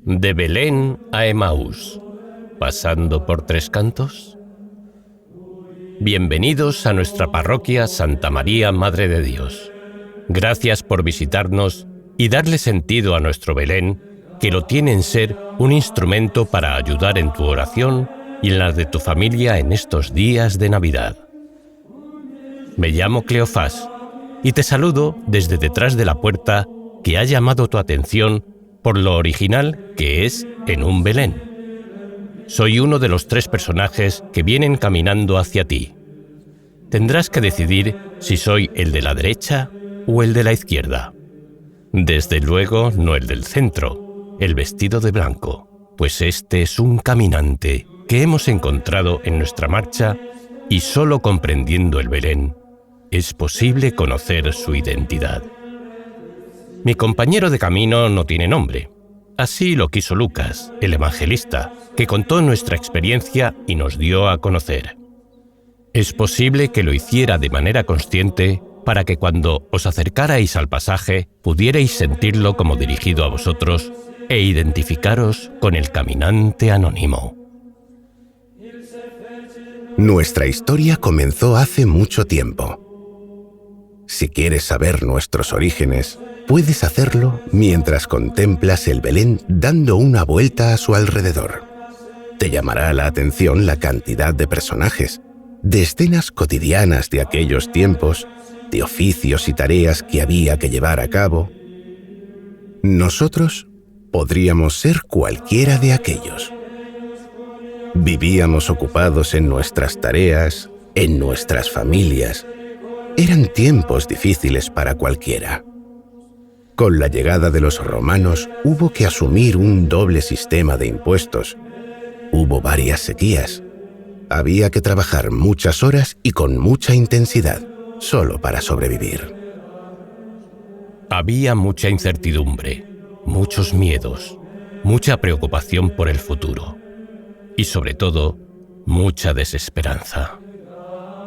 De Belén a Emaús, pasando por Tres Cantos. Bienvenidos a nuestra parroquia Santa María, Madre de Dios. Gracias por visitarnos y darle sentido a nuestro Belén, que lo tiene en ser un instrumento para ayudar en tu oración y en la de tu familia en estos días de Navidad. Me llamo Cleofás y te saludo desde detrás de la puerta que ha llamado tu atención por lo original que es en un Belén. Soy uno de los 3 personajes que vienen caminando hacia ti. Tendrás que decidir si soy el de la derecha o el de la izquierda. Desde luego no el del centro, el vestido de blanco, pues este es un caminante que hemos encontrado en nuestra marcha y solo comprendiendo el Belén es posible conocer su identidad. Mi compañero de camino no tiene nombre. Así lo quiso Lucas, el evangelista, que contó nuestra experiencia y nos dio a conocer. Es posible que lo hiciera de manera consciente para que cuando os acercarais al pasaje pudierais sentirlo como dirigido a vosotros e identificaros con el caminante anónimo. Nuestra historia comenzó hace mucho tiempo. Si quieres saber nuestros orígenes, puedes hacerlo mientras contemplas el Belén dando una vuelta a su alrededor. Te llamará la atención la cantidad de personajes, de escenas cotidianas de aquellos tiempos, de oficios y tareas que había que llevar a cabo. Nosotros podríamos ser cualquiera de aquellos. Vivíamos ocupados en nuestras tareas, en nuestras familias. Eran tiempos difíciles para cualquiera. Con la llegada de los romanos hubo que asumir un doble sistema de impuestos. Hubo varias sequías. Había que trabajar muchas horas y con mucha intensidad, solo para sobrevivir. Había mucha incertidumbre, muchos miedos, mucha preocupación por el futuro y sobre todo, mucha desesperanza.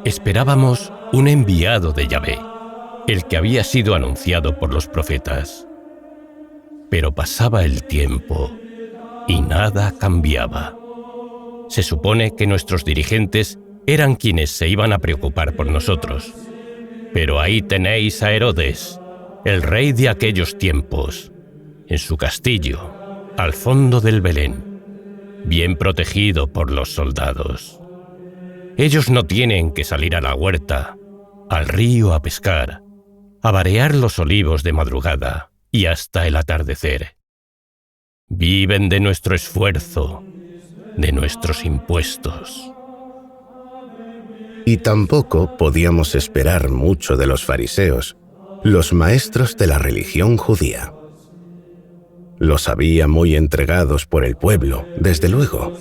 Esperábamos un enviado de Yahvé, el que había sido anunciado por los profetas. Pero pasaba el tiempo y nada cambiaba. Se supone que nuestros dirigentes eran quienes se iban a preocupar por nosotros. Pero ahí tenéis a Herodes, el rey de aquellos tiempos, en su castillo, al fondo del Belén, bien protegido por los soldados. Ellos no tienen que salir a la huerta, al río a pescar, a varear los olivos de madrugada y hasta el atardecer. Viven de nuestro esfuerzo, de nuestros impuestos. Y tampoco podíamos esperar mucho de los fariseos, los maestros de la religión judía. Los había muy entregados por el pueblo, desde luego,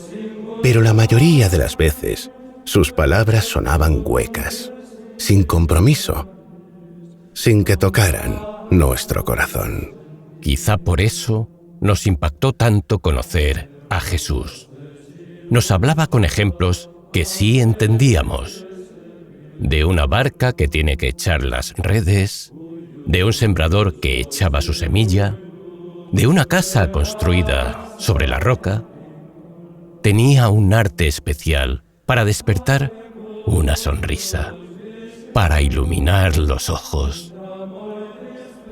pero la mayoría de las veces sus palabras sonaban huecas, sin compromiso, sin que tocaran nuestro corazón. Quizá por eso nos impactó tanto conocer a Jesús. Nos hablaba con ejemplos que sí entendíamos. De una barca que tiene que echar las redes, de un sembrador que echaba su semilla, de una casa construida sobre la roca. Tenía un arte especial para despertar una sonrisa, para iluminar los ojos.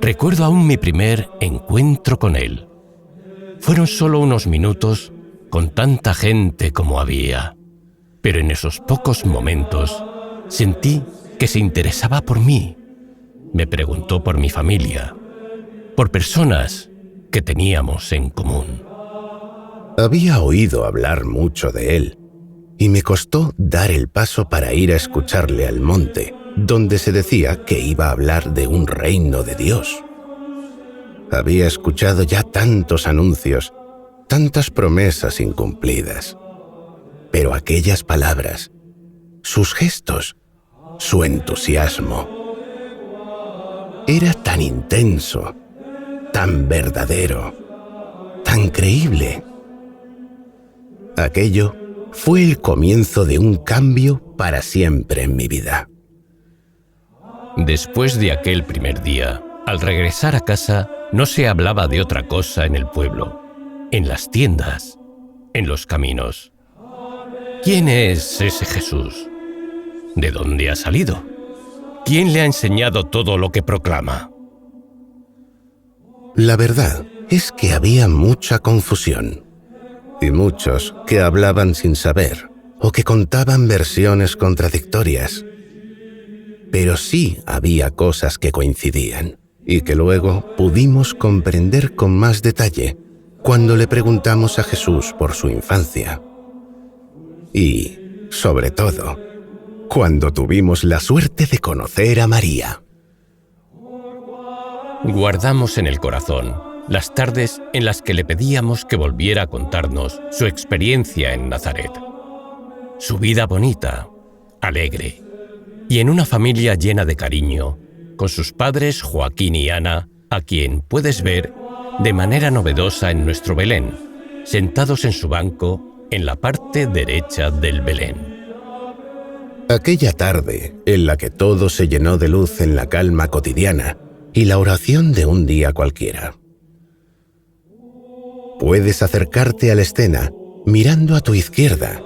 Recuerdo aún mi primer encuentro con él. Fueron solo unos minutos con tanta gente como había, pero en esos pocos momentos sentí que se interesaba por mí. Me preguntó por mi familia, por personas que teníamos en común. Había oído hablar mucho de él, y me costó dar el paso para ir a escucharle al monte, donde se decía que iba a hablar de un reino de Dios. Había escuchado ya tantos anuncios, tantas promesas incumplidas. Pero aquellas palabras, sus gestos, su entusiasmo, era tan intenso, tan verdadero, tan creíble. Aquello fue el comienzo de un cambio para siempre en mi vida. Después de aquel primer día, al regresar a casa, no se hablaba de otra cosa en el pueblo. en las tiendas, en los caminos. ¿Quién es ese Jesús? ¿De dónde ha salido? ¿Quién le ha enseñado todo lo que proclama? La verdad es que había mucha confusión, y muchos que hablaban sin saber o que contaban versiones contradictorias. Pero sí había cosas que coincidían y que luego pudimos comprender con más detalle cuando le preguntamos a Jesús por su infancia. Y, sobre todo, cuando tuvimos la suerte de conocer a María. Guardamos en el corazón las tardes en las que le pedíamos que volviera a contarnos su experiencia en Nazaret. Su vida bonita, alegre, y en una familia llena de cariño, con sus padres Joaquín y Ana, a quien puedes ver de manera novedosa en nuestro Belén, sentados en su banco en la parte derecha del Belén. Aquella tarde, en la que todo se llenó de luz en la calma cotidiana y la oración de un día cualquiera. Puedes acercarte a la escena mirando a tu izquierda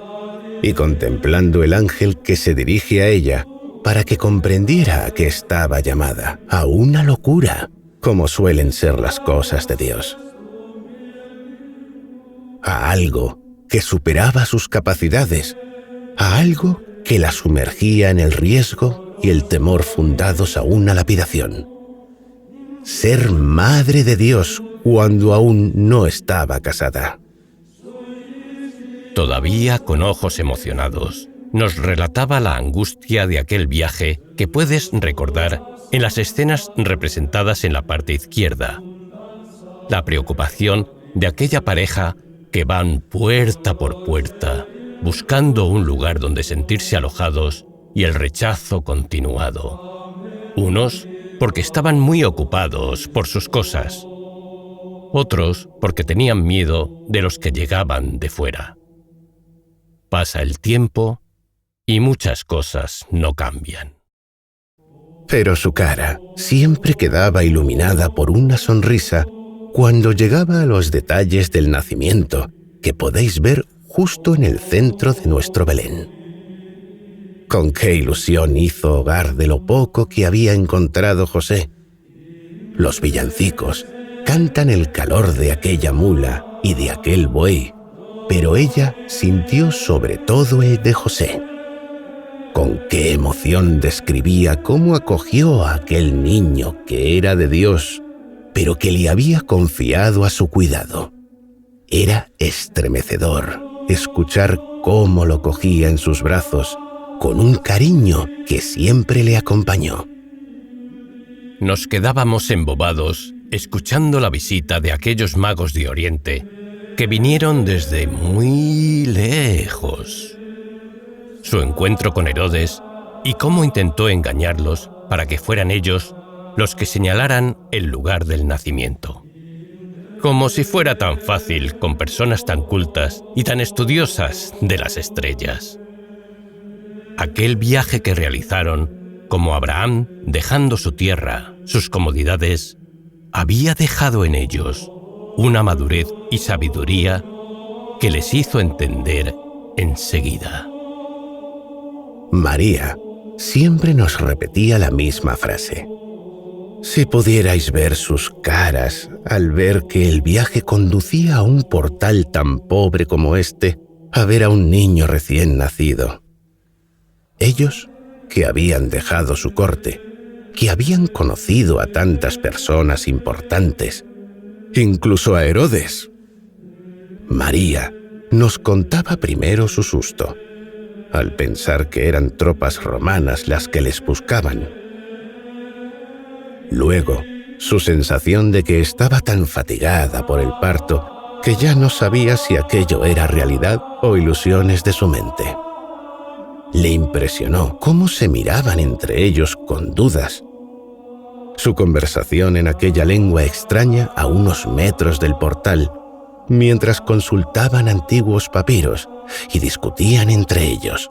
y contemplando el ángel que se dirige a ella para que comprendiera que estaba llamada a una locura, como suelen ser las cosas de Dios. A algo que superaba sus capacidades, a algo que la sumergía en el riesgo y el temor fundados a una lapidación. Ser madre de Dios cuando aún no estaba casada. Todavía con ojos emocionados, nos relataba la angustia de aquel viaje que puedes recordar en las escenas representadas en la parte izquierda. La preocupación de aquella pareja que van puerta por puerta, buscando un lugar donde sentirse alojados, y el rechazo continuado. Unos porque estaban muy ocupados por sus cosas, otros porque tenían miedo de los que llegaban de fuera. Pasa el tiempo y muchas cosas no cambian. Pero su cara siempre quedaba iluminada por una sonrisa cuando llegaba a los detalles del nacimiento que podéis ver justo en el centro de nuestro Belén. Con qué ilusión hizo hogar de lo poco que había encontrado José. Los villancicos cantan el calor de aquella mula y de aquel buey, pero ella sintió sobre todo el de José. Con qué emoción describía cómo acogió a aquel niño que era de Dios, pero que le había confiado a su cuidado. Era estremecedor escuchar cómo lo cogía en sus brazos, con un cariño que siempre le acompañó. Nos quedábamos embobados escuchando la visita de aquellos magos de Oriente que vinieron desde muy lejos. Su encuentro con Herodes y cómo intentó engañarlos para que fueran ellos los que señalaran el lugar del nacimiento. Como si fuera tan fácil con personas tan cultas y tan estudiosas de las estrellas. Aquel viaje que realizaron, como Abraham dejando su tierra, sus comodidades, había dejado en ellos una madurez y sabiduría que les hizo entender enseguida. María siempre nos repetía la misma frase. Si pudierais ver sus caras al ver que el viaje conducía a un portal tan pobre como este, a ver a un niño recién nacido. Ellos, que habían dejado su corte, que habían conocido a tantas personas importantes, incluso a Herodes. María nos contaba primero su susto, al pensar que eran tropas romanas las que les buscaban. Luego, su sensación de que estaba tan fatigada por el parto que ya no sabía si aquello era realidad o ilusiones de su mente. Le impresionó cómo se miraban entre ellos con dudas. Su conversación en aquella lengua extraña a unos metros del portal, mientras consultaban antiguos papiros y discutían entre ellos.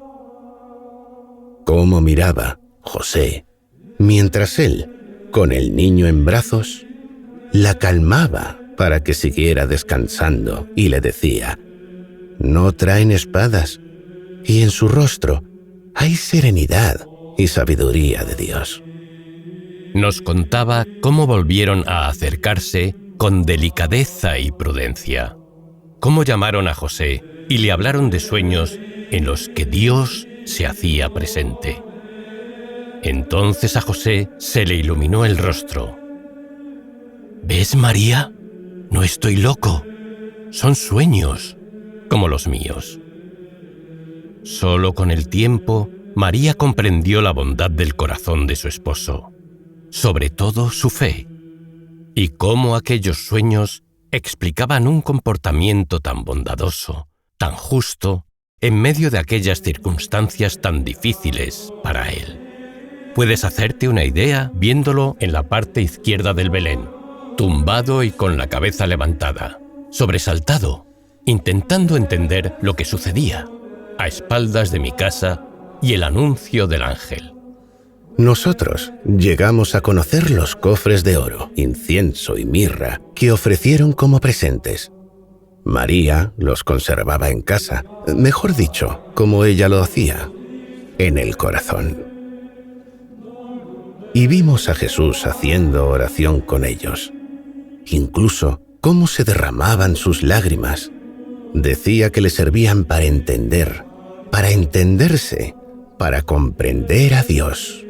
Cómo miraba José, mientras él, con el niño en brazos, la calmaba para que siguiera descansando y le decía: «No traen espadas, y en su rostro hay serenidad y sabiduría de Dios». Nos contaba cómo volvieron a acercarse con delicadeza y prudencia, cómo llamaron a José y le hablaron de sueños en los que Dios se hacía presente. Entonces a José se le iluminó el rostro. «¿Ves, María? No estoy loco. Son sueños, como los míos». Solo con el tiempo, María comprendió la bondad del corazón de su esposo, sobre todo su fe, y cómo aquellos sueños explicaban un comportamiento tan bondadoso, tan justo, en medio de aquellas circunstancias tan difíciles para él. Puedes hacerte una idea viéndolo en la parte izquierda del Belén, tumbado y con la cabeza levantada, sobresaltado, intentando entender lo que sucedía, a espaldas de mi casa y el anuncio del ángel. Nosotros llegamos a conocer los cofres de oro, incienso y mirra que ofrecieron como presentes. María los conservaba en casa, mejor dicho, como ella lo hacía, en el corazón. Y vimos a Jesús haciendo oración con ellos. Incluso cómo se derramaban sus lágrimas. Decía que le servían para entender, para entenderse, para comprender a Dios,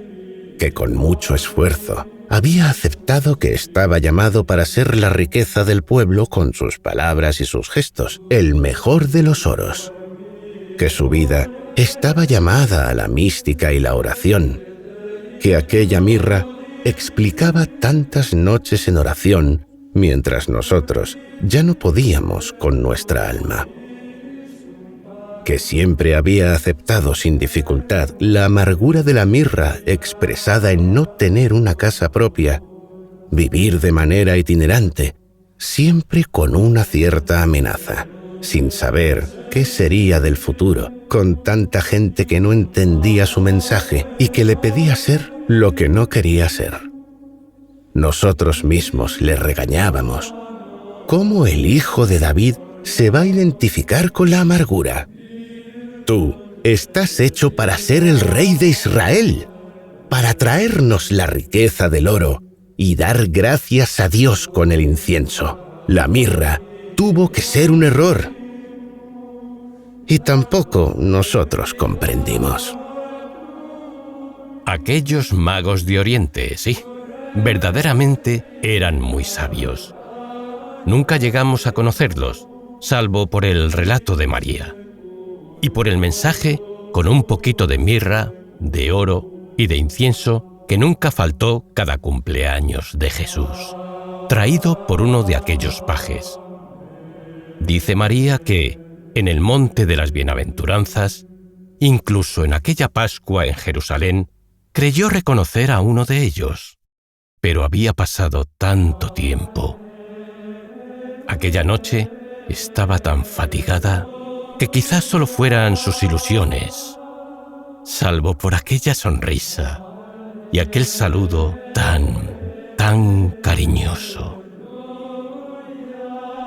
que con mucho esfuerzo había aceptado que estaba llamado para ser la riqueza del pueblo con sus palabras y sus gestos, el mejor de los oros, que su vida estaba llamada a la mística y la oración, que aquella mirra explicaba tantas noches en oración mientras nosotros ya no podíamos con nuestra alma, que siempre había aceptado sin dificultad la amargura de la mirra expresada en no tener una casa propia, vivir de manera itinerante, siempre con una cierta amenaza, sin saber qué sería del futuro, con tanta gente que no entendía su mensaje y que le pedía ser lo que no quería ser. Nosotros mismos le regañábamos. ¿Cómo el hijo de David se va a identificar con la amargura? Tú estás hecho para ser el rey de Israel, para traernos la riqueza del oro y dar gracias a Dios con el incienso. La mirra tuvo que ser un error. Y tampoco nosotros comprendimos. Aquellos magos de Oriente, sí, verdaderamente eran muy sabios. Nunca llegamos a conocerlos, salvo por el relato de María, y por el mensaje con un poquito de mirra, de oro y de incienso que nunca faltó cada cumpleaños de Jesús, traído por uno de aquellos pajes. Dice María que, en el monte de las bienaventuranzas, incluso en aquella Pascua en Jerusalén, creyó reconocer a uno de ellos, pero había pasado tanto tiempo. Aquella noche estaba tan fatigada que quizás solo fueran sus ilusiones, salvo por aquella sonrisa y aquel saludo tan cariñoso.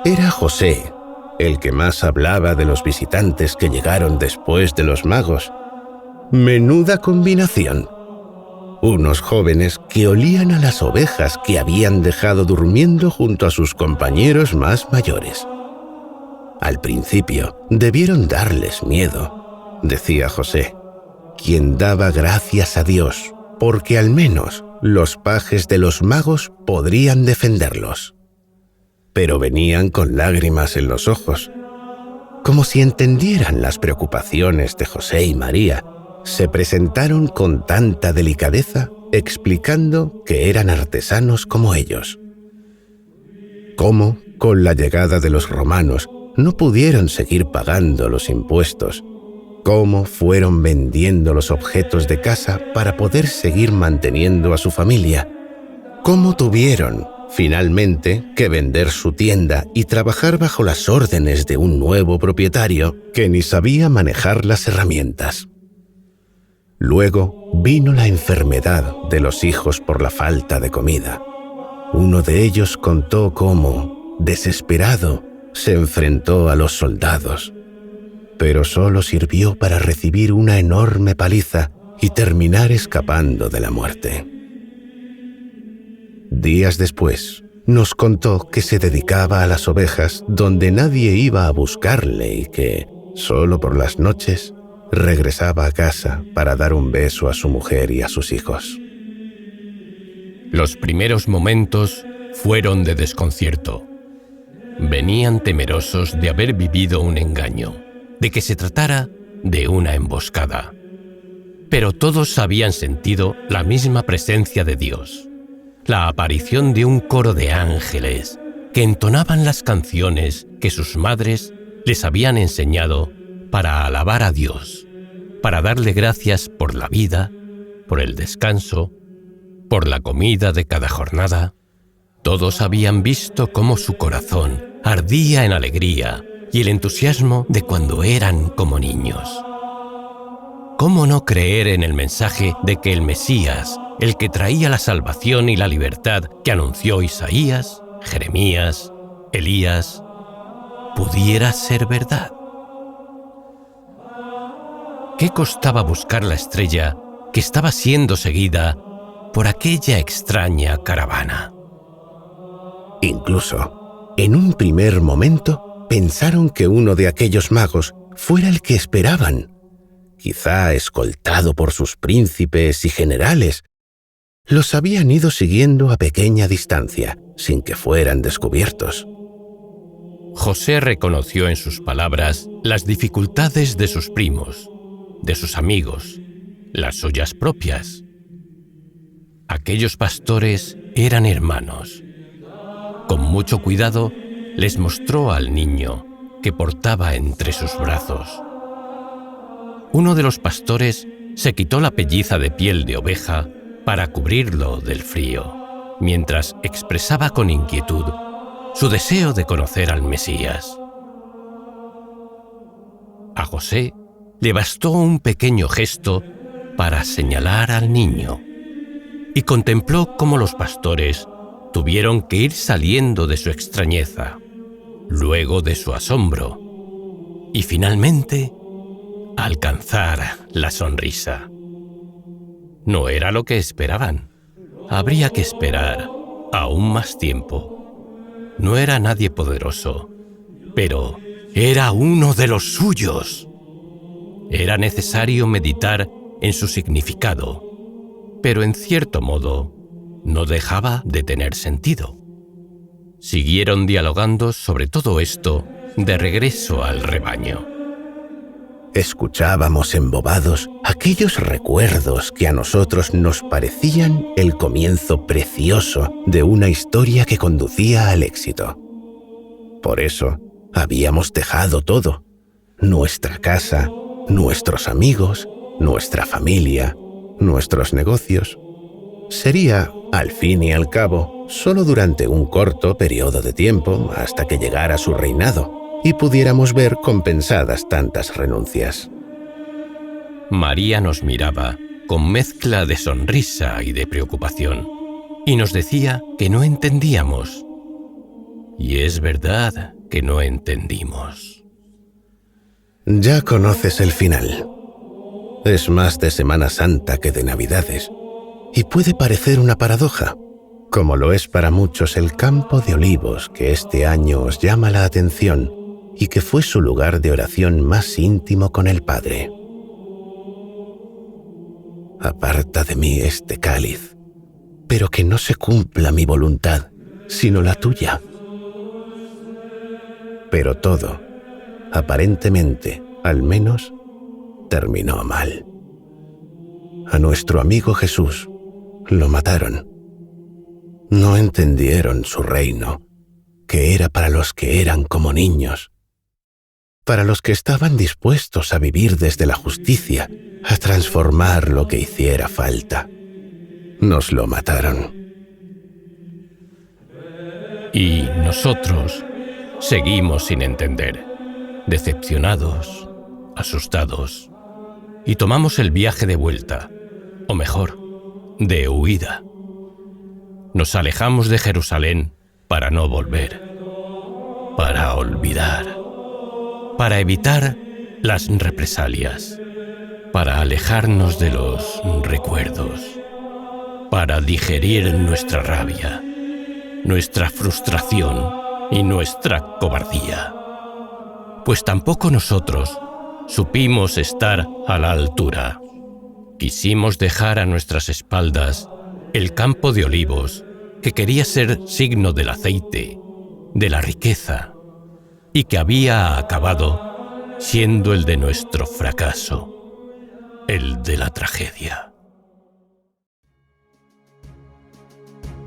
Era José el que más hablaba de los visitantes que llegaron después de los magos. Menuda combinación. Unos jóvenes que olían a las ovejas que habían dejado durmiendo junto a sus compañeros más mayores. Al principio debieron darles miedo, decía José, quien daba gracias a Dios, porque al menos los pajes de los magos podrían defenderlos. Pero venían con lágrimas en los ojos, como si entendieran las preocupaciones de José y María. Se presentaron con tanta delicadeza, explicando que eran artesanos como ellos. Cómo, con la llegada de los romanos, no pudieron seguir pagando los impuestos. Cómo fueron vendiendo los objetos de casa para poder seguir manteniendo a su familia. Cómo tuvieron, finalmente, que vender su tienda y trabajar bajo las órdenes de un nuevo propietario que ni sabía manejar las herramientas. Luego vino la enfermedad de los hijos por la falta de comida. Uno de ellos contó cómo, desesperado, se enfrentó a los soldados, pero solo sirvió para recibir una enorme paliza y terminar escapando de la muerte. Días después, nos contó que se dedicaba a las ovejas donde nadie iba a buscarle y que, solo por las noches, regresaba a casa para dar un beso a su mujer y a sus hijos. Los primeros momentos fueron de desconcierto. Venían temerosos de haber vivido un engaño, de que se tratara de una emboscada. Pero todos habían sentido la misma presencia de Dios, la aparición de un coro de ángeles que entonaban las canciones que sus madres les habían enseñado para alabar a Dios, para darle gracias por la vida, por el descanso, por la comida de cada jornada. Todos habían visto cómo su corazón ardía en alegría y el entusiasmo de cuando eran como niños. ¿Cómo no creer en el mensaje de que el Mesías, el que traía la salvación y la libertad que anunció Isaías, Jeremías, Elías, pudiera ser verdad? ¿Qué costaba buscar la estrella que estaba siendo seguida por aquella extraña caravana? Incluso, en un primer momento, pensaron que uno de aquellos magos fuera el que esperaban, quizá escoltado por sus príncipes y generales. Los habían ido siguiendo a pequeña distancia, sin que fueran descubiertos. José reconoció en sus palabras las dificultades de sus primos, de sus amigos, las suyas propias. Aquellos pastores eran hermanos. Con mucho cuidado les mostró al niño que portaba entre sus brazos. Uno de los pastores se quitó la pelliza de piel de oveja para cubrirlo del frío, mientras expresaba con inquietud su deseo de conocer al Mesías. A José le bastó un pequeño gesto para señalar al niño, y contempló cómo los pastores tuvieron que ir saliendo de su extrañeza, luego de su asombro, y finalmente alcanzar la sonrisa. No era lo que esperaban. Habría que esperar aún más tiempo. No era nadie poderoso, pero era uno de los suyos. Era necesario meditar en su significado, pero en cierto modo no dejaba de tener sentido. Siguieron dialogando sobre todo esto de regreso al rebaño. Escuchábamos embobados aquellos recuerdos que a nosotros nos parecían el comienzo precioso de una historia que conducía al éxito. Por eso habíamos dejado todo: nuestra casa, nuestros amigos, nuestra familia, nuestros negocios. Sería, al fin y al cabo, solo durante un corto periodo de tiempo hasta que llegara su reinado y pudiéramos ver compensadas tantas renuncias. María nos miraba con mezcla de sonrisa y de preocupación, y nos decía que no entendíamos. Y es verdad que no entendimos. Ya conoces el final. Es más de Semana Santa que de Navidades, y puede parecer una paradoja, como lo es para muchos el campo de olivos que este año os llama la atención y que fue su lugar de oración más íntimo con el Padre. Aparta de mí este cáliz, pero que no se cumpla mi voluntad, sino la tuya. Pero todo, aparentemente, al menos, terminó mal. A nuestro amigo Jesús lo mataron. No entendieron su reino, que era para los que eran como niños, para los que estaban dispuestos a vivir desde la justicia, a transformar lo que hiciera falta. Nos lo mataron. Y nosotros seguimos sin entender, decepcionados, asustados, y tomamos el viaje de vuelta, o mejor, de huida. Nos alejamos de Jerusalén para no volver. para olvidar, para evitar las represalias, para alejarnos de los recuerdos, para digerir nuestra rabia, nuestra frustración y nuestra cobardía. Pues tampoco nosotros supimos estar a la altura. Quisimos dejar a nuestras espaldas el campo de olivos que quería ser signo del aceite, de la riqueza, y que había acabado siendo el de nuestro fracaso, el de la tragedia.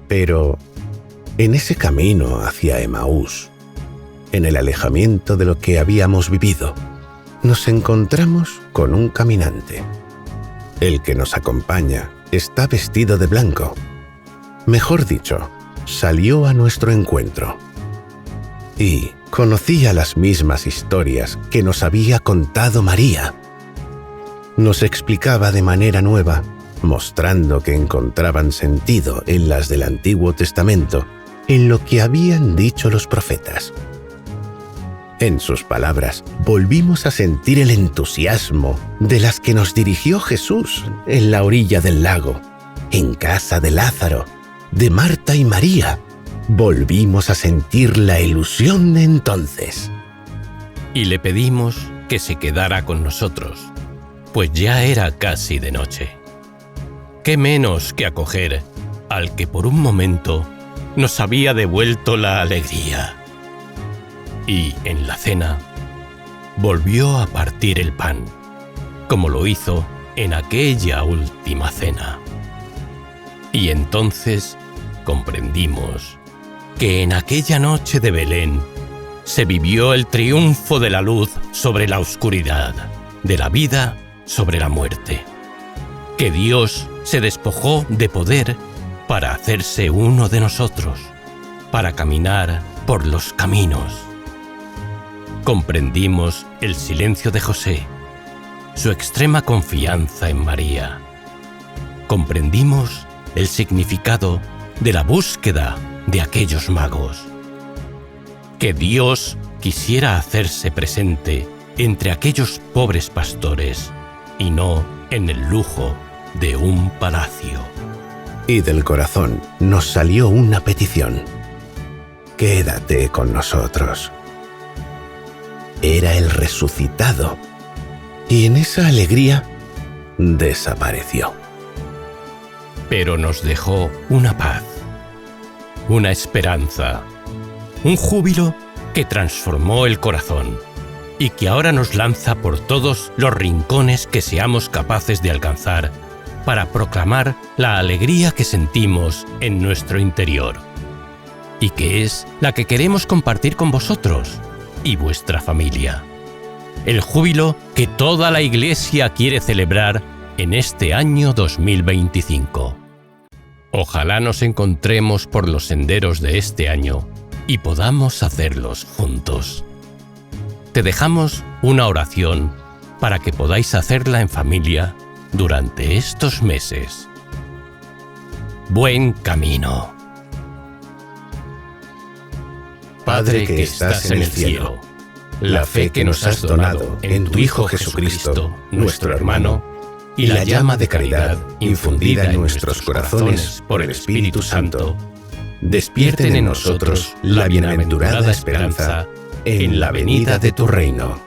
Pero en ese camino hacia Emaús, en el alejamiento de lo que habíamos vivido, nos encontramos con un caminante. El que nos acompaña está vestido de blanco. Mejor dicho, salió a nuestro encuentro. Y conocía las mismas historias que nos había contado María. Nos explicaba de manera nueva, mostrando que encontraban sentido en las del Antiguo Testamento, en lo que habían dicho los profetas. En sus palabras, volvimos a sentir el entusiasmo de las que nos dirigió Jesús en la orilla del lago, en casa de Lázaro, de Marta y María. Volvimos a sentir la ilusión de entonces. Y le pedimos que se quedara con nosotros, pues ya era casi de noche. ¿Qué menos que acoger al que por un momento nos había devuelto la alegría? Y en la cena volvió a partir el pan, como lo hizo en aquella última cena. Y entonces comprendimos que en aquella noche de Belén se vivió el triunfo de la luz sobre la oscuridad, de la vida sobre la muerte. Que Dios se despojó de poder para hacerse uno de nosotros, para caminar por los caminos. Comprendimos el silencio de José, su extrema confianza en María. Comprendimos el significado de la búsqueda de aquellos magos. Que Dios quisiera hacerse presente entre aquellos pobres pastores y no en el lujo de un palacio. Y del corazón nos salió una petición: quédate con nosotros. Era el resucitado, y en esa alegría desapareció. Pero nos dejó una paz, una esperanza, un júbilo que transformó el corazón y que ahora nos lanza por todos los rincones que seamos capaces de alcanzar para proclamar la alegría que sentimos en nuestro interior y que es la que queremos compartir con vosotros y vuestra familia. El júbilo que toda la Iglesia quiere celebrar en este año 2025. Ojalá nos encontremos por los senderos de este año y podamos hacerlos juntos. Te dejamos una oración para que podáis hacerla en familia durante estos meses. Buen camino. Padre que estás en el cielo, la fe que nos has donado en tu Hijo Jesucristo, nuestro hermano, y la llama de caridad infundida en nuestros corazones por el Espíritu Santo, despierten en nosotros la bienaventurada esperanza en la venida de tu reino.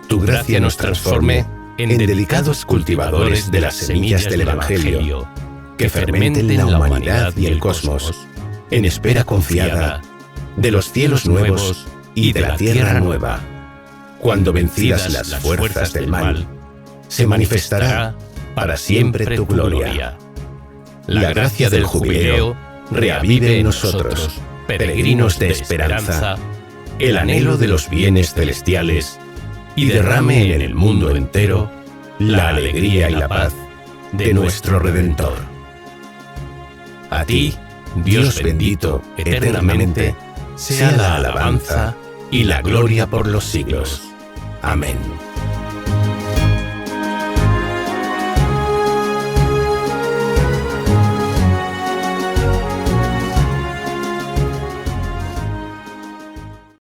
Tu gracia nos transforme en delicados cultivadores de las semillas del Evangelio, que fermenten la humanidad y el cosmos, en espera confiada de los cielos nuevos y de la tierra nueva, cuando vencidas las fuerzas del mal, se manifestará para siempre tu gloria. La gracia del jubileo reavive en nosotros, peregrinos de esperanza, el anhelo de los bienes celestiales y derrame en el mundo entero la alegría y la paz de nuestro Redentor. A ti, Dios bendito eternamente, sea la alabanza y la gloria por los siglos. Amén.